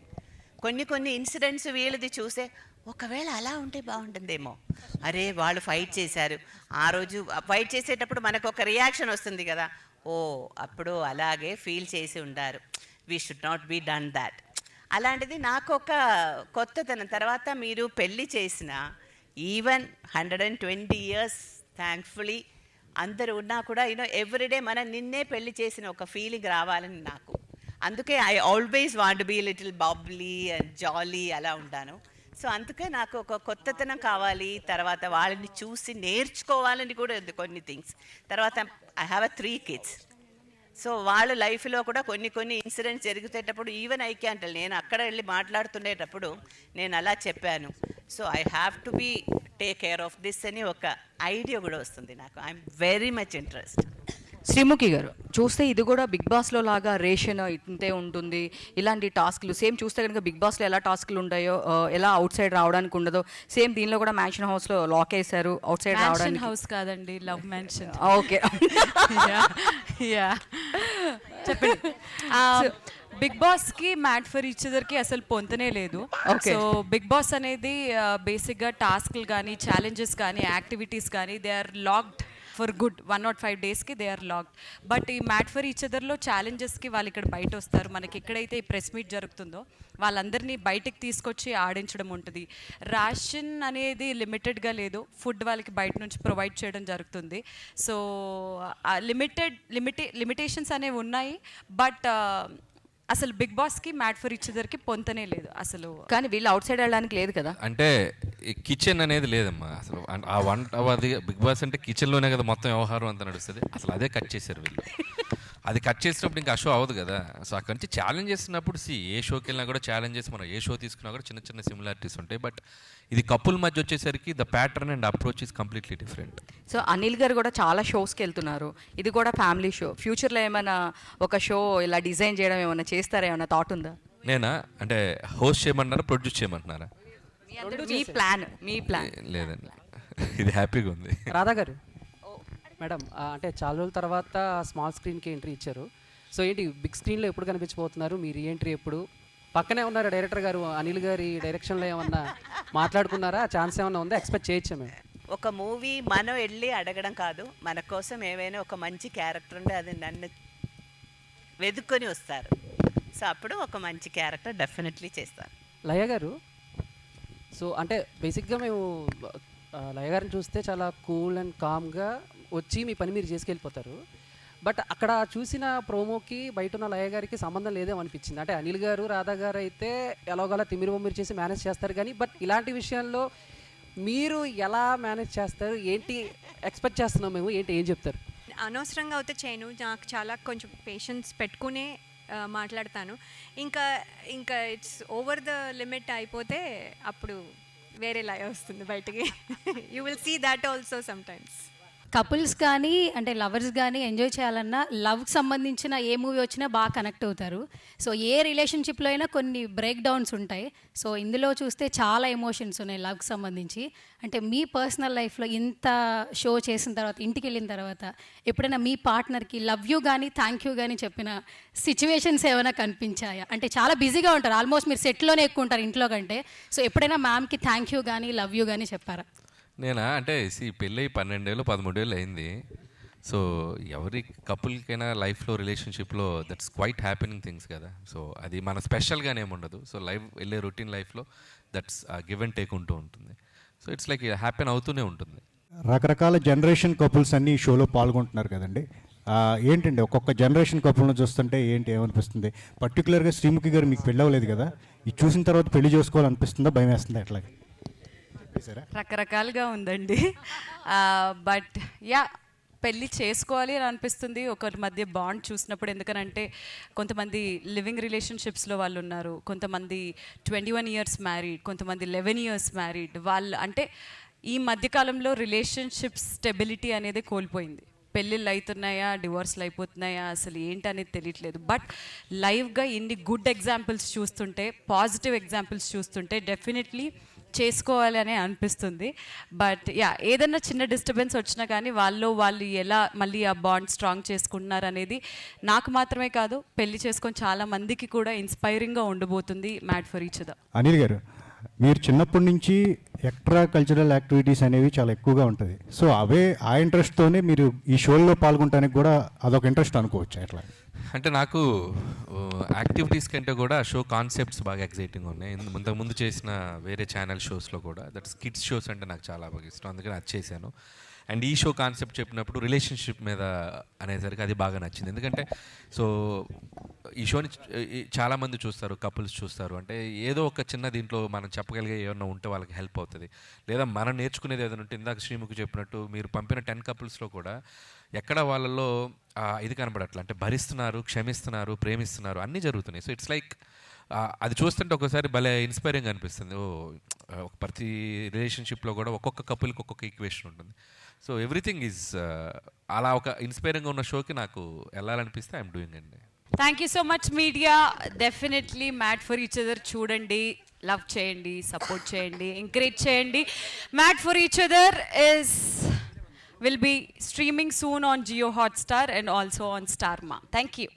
కొన్ని ఇన్సిడెంట్స్ వీళ్ళది చూసే ఒకవేళ అలా ఉంటే బాగుంటుందేమో, అరే వాళ్ళు ఫైట్ చేశారు, ఆ రోజు ఫైట్ చేసేటప్పుడు మనకు ఒక రియాక్షన్ వస్తుంది కదా, ఓ అప్పుడు అలాగే ఫీల్ చేసి ఉండారు, we should not be done that. అలాంటిది నాకు ఒక కొత్తతనం. తర్వాత మీరు పెళ్ళి చేసిన ఈవెన్ 120 years థ్యాంక్ఫుల్లీ అందరూ ఉన్నా కూడా ఎవ్రీడే మనం నిన్నే పెళ్ళి చేసిన ఒక ఫీలింగ్ రావాలని నాకు. అందుకే I always want be little bubbly and jolly అలా ఉంటాను. సో అందుకే నాకు ఒక కొత్తతనం కావాలి. తర్వాత వాళ్ళని చూసి నేర్చుకోవాలని కూడా ఉంది కొన్ని థింగ్స్. తర్వాత ఐ హ్యావ్ 3 kids. సో వాళ్ళ లైఫ్లో కూడా కొన్ని ఇన్సిడెంట్స్ జరుగుతేటప్పుడు ఈవెన్ ఐ క్యాన్ టెల్, నేను అక్కడ వెళ్ళి మాట్లాడుతుండేటప్పుడు నేను అలా చెప్పాను. So I have to be take care of this అని ఒక ఐడియా కూడా వస్తుంది నాకు. I'm very much interest. Sreemukhi గారు, చూస్తే ఇది కూడా బిగ్ బాస్లో లాగా రేషన్ ఇంతే ఉంటుంది, ఇలాంటి టాస్క్లు సేమ్ చూస్తే కనుక బిగ్ బాస్లో ఎలా టాస్క్లు ఉంటాయో, ఎలా అవుట్ సైడ్ రావడానికి ఉండదో, సేమ్ దీనిలో కూడా మ్యాన్షన్ హౌస్లో లాక్ వేశారు, అవుట్ సైడ్ రావడానికి. హౌస్ కాదండి, లవ్ మ్యాన్షన్. ఓకే, చెప్పండి. బిగ్ బాస్కి మ్యాట్ ఫర్ ఈచ్ అదర్కి అసలు పొంతనే లేదు. సో బిగ్ బాస్ అనేది బేసిక్గా టాస్క్లు కానీ, ఛాలెంజెస్ కానీ, యాక్టివిటీస్ కానీ they are locked for good 105 daysకి దే ఆర్ లాక్డ్. బట్ ఈ మ్యాట్ ఫర్ ఈచ్ అదర్లో ఛాలెంజెస్కి వాళ్ళు ఇక్కడ బయట వస్తారు. మనకి ఎక్కడైతే ఈ ప్రెస్ మీట్ జరుగుతుందో వాళ్ళందరినీ బయటకు తీసుకొచ్చి ఆడించడం ఉంటుంది. రేషన్ అనేది లిమిటెడ్గా లేదు, ఫుడ్ వాళ్ళకి బయట నుంచి ప్రొవైడ్ చేయడం జరుగుతుంది. సో లిమిటేషన్స్ అనేవి ఉన్నాయి. బట్ అసలు బిగ్ బాస్కి మ్యాట్ ఫర్ ఈచ్ అదర్కి పొంతనే లేదు అసలు. కానీ వీళ్ళు అవుట్ సైడ్ వెళ్ళడానికి లేదు కదా. అంటే కిచెన్ అనేది లేదమ్మా అసలు. ఆ వంట అది బిగ్ బాస్ అంటే కిచెన్లోనే కదా మొత్తం వ్యవహారం అంతా నడుస్తుంది. అసలు అదే కట్ చేశారు వీళ్ళు. అది కట్ చేసినప్పుడు ఇంకా ఆ షో అవ్వదు కదా. సో అక్కడి నుంచి ఛాలెంజ్ చేస్తున్నప్పుడు ఏ షోకి వెళ్ళినా కూడా ఛాలెంజెస్, మనం ఏ షో తీసుకున్నా కూడా చిన్న సిమిలారిటీస్ ఉంటాయి. బట్ ఇది కపుల్ మధ్య వచ్చేసరికి the pattern and approach is completely different. So Anil గారు కూడా చాలా షోస్కి వెళ్తున్నారు, ఇది కూడా ఫ్యామిలీ షో. ఫ్యూచర్లో ఏమైనా ఒక షో ఇలా డిజైన్ చేయడం ఏమైనా చేస్తారా, ఏమైనా థాట్ ఉందా? నేనా అంటే హోస్ట్ చేయమంటున్నారా, ప్రొడ్యూస్ చేయమంటున్నారా? మీ ప్లాన్ లేదండి, ఇది హ్యాపీగా ఉంది. రాధా గారు, మేడం అంటే చాలా రోజుల తర్వాత స్మాల్ స్క్రీన్కి ఎంట్రీ ఇచ్చారు. సో ఏంటి బిగ్ స్క్రీన్లో ఎప్పుడు కనిపించబోతున్నారు? మీ రీఎంట్రీ ఎప్పుడు? పక్కనే ఉన్నారు డైరెక్టర్ గారు, అనిల్ గారి డైరెక్షన్లో ఏమన్నా మాట్లాడుకున్నారా? ఛాన్స్ ఏమన్నా ఉందా? ఎక్స్పెక్ట్ చేయొచ్చా మేము? ఒక మూవీ మనం వెళ్ళి అడగడం కాదు, మన కోసం ఏమైనా ఒక మంచి క్యారెక్టర్ ఉంటే అది నన్ను వెతుక్కొని వస్తారు. సో అప్పుడు ఒక మంచి క్యారెక్టర్ డెఫినెట్లీ చేస్తారు. లయ గారు, సో అంటే బేసిక్గా మేము లయ గారిని చూస్తే చాలా కూల్ అండ్ కామ్గా వచ్చి మీ పని మీరు చేసుకెళ్ళిపోతారు. బట్ అక్కడ చూసిన ప్రోమోకి బయట ఉన్న లయ గారికి సంబంధం లేదేమో అనిపించింది. అంటే అనిల్ గారు, రాధా గారు అయితే ఎలాగోలా తిమిరి బొమ్మిరి చేసి మేనేజ్ చేస్తారు, కానీ బట్ ఇలాంటి విషయాల్లో మీరు ఎలా మేనేజ్ చేస్తారు? ఏంటి ఎక్స్పెక్ట్ చేస్తున్నాం మేము, ఏంటి ఏం చెప్తారు? అనవసరంగా అయితే చేయను, నాకు చాలా కొంచెం పేషెన్స్ పెట్టుకునే మాట్లాడతాను. ఇంకా ఇట్స్ ఓవర్ ద లిమిట్ అయిపోతే అప్పుడు వేరే లయ వస్తుంది బయటికి. You will see that also sometimes. Couples కానీ అంటే లవర్స్ కానీ ఎంజాయ్ చేయాలన్నా లవ్కి సంబంధించిన ఏ మూవీ వచ్చినా బాగా కనెక్ట్ అవుతారు. సో ఏ రిలేషన్షిప్లో అయినా కొన్ని బ్రేక్ డౌన్స్ ఉంటాయి. సో ఇందులో చూస్తే చాలా ఎమోషన్స్ ఉన్నాయి లవ్కి సంబంధించి. అంటే మీ పర్సనల్ లైఫ్లో ఇంత షో చేసిన తర్వాత, ఇంటికి వెళ్ళిన తర్వాత ఎప్పుడైనా మీ పార్ట్నర్కి లవ్ యూ కానీ థ్యాంక్ యూ కానీ చెప్పిన సిచ్యువేషన్స్ ఏమైనా కనిపించాయా? అంటే చాలా బిజీగా ఉంటారు, ఆల్మోస్ట్ మీరు సెట్లోనే ఎక్కువ ఉంటారు ఇంట్లో కంటే. సో ఎప్పుడైనా మ్యామ్కి థ్యాంక్ యూ కానీ లవ్ యూ కానీ చెప్పారా? నేనా అంటే పెళ్ళి 12 ఏళ్ళు 13 ఏళ్ళు అయింది. సో ఎవరి కపుల్కైనా లైఫ్లో రిలేషన్షిప్లో దట్స్ క్వైట్ హ్యాపెనింగ్ థింగ్స్ కదా. సో అది మన స్పెషల్గానే ఏముండదు. సో లైఫ్ వెళ్ళే రొటీన్ లైఫ్లో దట్స్ గివ్ అండ్ టేక్ ఉంటూ ఉంటుంది. సో ఇట్స్ లైక్ హ్యాపెన్ అవుతూనే ఉంటుంది. రకరకాల జనరేషన్ కపుల్స్ అన్ని ఈ షోలో పాల్గొంటున్నారు కదండి. ఏంటండి ఒక్కొక్క జనరేషన్ కపుల్ను చూస్తుంటే ఏంటి ఏమనిపిస్తుంది? పర్టికులర్గా శ్రీముఖి గారు మీకు పెళ్ళి అవ్వలేదు కదా, ఇది చూసిన తర్వాత పెళ్లి చేసుకోవాలనిపిస్తుందా, భయం వేస్తుందా, ఎట్లా? రకరకాలుగా ఉందండి. బట్ యా, పెళ్ళి చేసుకోవాలి అని అనిపిస్తుంది ఒకరి మధ్య బాండ్ చూసినప్పుడు. ఎందుకనంటే కొంతమంది లివింగ్ రిలేషన్షిప్స్లో వాళ్ళు ఉన్నారు, కొంతమంది 21 years మ్యారీడ్, కొంతమంది 11 years మ్యారీడ్. వాళ్ళు అంటే ఈ మధ్యకాలంలో రిలేషన్షిప్ స్టెబిలిటీ అనేది కోల్పోయింది. పెళ్ళిళ్ళు అవుతున్నాయా, డివోర్స్లు అయిపోతున్నాయా, అసలు ఏంటనేది తెలియట్లేదు. బట్ లైవ్గా ఇన్ని గుడ్ ఎగ్జాంపుల్స్ చూస్తుంటే, పాజిటివ్ ఎగ్జాంపుల్స్ చూస్తుంటే డెఫినెట్లీ చేసుకోవాలి అని అనిపిస్తుంది. బట్ యా, ఏదన్నా చిన్న డిస్టర్బెన్స్ వచ్చినా కానీ వాళ్ళు ఎలా మళ్ళీ ఆ బాండ్ స్ట్రాంగ్ చేసుకుంటున్నారు అనేది నాకు మాత్రమే కాదు, పెళ్లి చేసుకొని చాలా మందికి కూడా ఇన్స్పైరింగ్గా ఉండబోతుంది mad for each other. Anil గారు, మీరు చిన్నప్పటి నుంచి ఎక్స్ట్రా కల్చరల్ యాక్టివిటీస్ అనేవి చాలా ఎక్కువగా ఉంటుంది. సో ఆ ఇంట్రెస్ట్తోనే మీరు ఈ షోల్లో పాల్గొనడానికి కూడా అదొక ఇంట్రెస్ట్ అనుకోవచ్చు ఎట్లా? అంటే నాకు యాక్టివిటీస్ కంటే కూడా షో కాన్సెప్ట్స్ బాగా ఎక్సైటింగ్ ఉన్నాయి. ముందు చేసిన వేరే ఛానల్ షోస్లో కూడా దట్స్ కిడ్స్ షోస్ అంటే నాకు చాలా బాగా ఇష్టం, అందుకని అది చేశాను. అండ్ ఈ షో కాన్సెప్ట్ చెప్పినప్పుడు రిలేషన్షిప్ మీద అనేసరికి అది బాగా నచ్చింది. ఎందుకంటే సో ఈ షోని చాలామంది చూస్తారు, కపుల్స్ చూస్తారు. అంటే ఏదో ఒక చిన్న దీంట్లో మనం చెప్పగలిగే ఏమన్నా ఉంటే వాళ్ళకి హెల్ప్ అవుతుంది, లేదా మనం నేర్చుకునేది ఏదైనా ఉంటే. ఇందాక శ్రీముఖి చెప్పినట్టు మీరు పంపిన 10 couples కూడా ఎక్కడ వాళ్ళలో ఇది కనబడట్లా, అంటే భరిస్తున్నారు, క్షమిస్తున్నారు, ప్రేమిస్తున్నారు, అన్నీ జరుగుతున్నాయి. సో ఇట్స్ లైక్ అది చూస్తుంటే ఒకసారి భలే ఇన్స్పైరింగ్ అనిపిస్తుంది. ఒక ప్రతి రిలేషన్షిప్లో కూడా ఒక్కొక్క కపుల్కి ఒక్కొక్క ఈక్వేషన్ ఉంటుంది. సో ఎవ్రీథింగ్ ఈజ్ అలా ఒక ఇన్స్పైరింగ్గా ఉన్న షోకి నాకు వెళ్ళాలనిపిస్తే ఐఎమ్ డూయింగ్ అండి. Thank you so much media. Definitely mad for each other చూడండి, లవ్ చేయండి, సపోర్ట్ చేయండి, ఎంకరేజ్ చేయండి. Mad for each other will be streaming soon on Jio Hotstar and also on Starma. Thank you.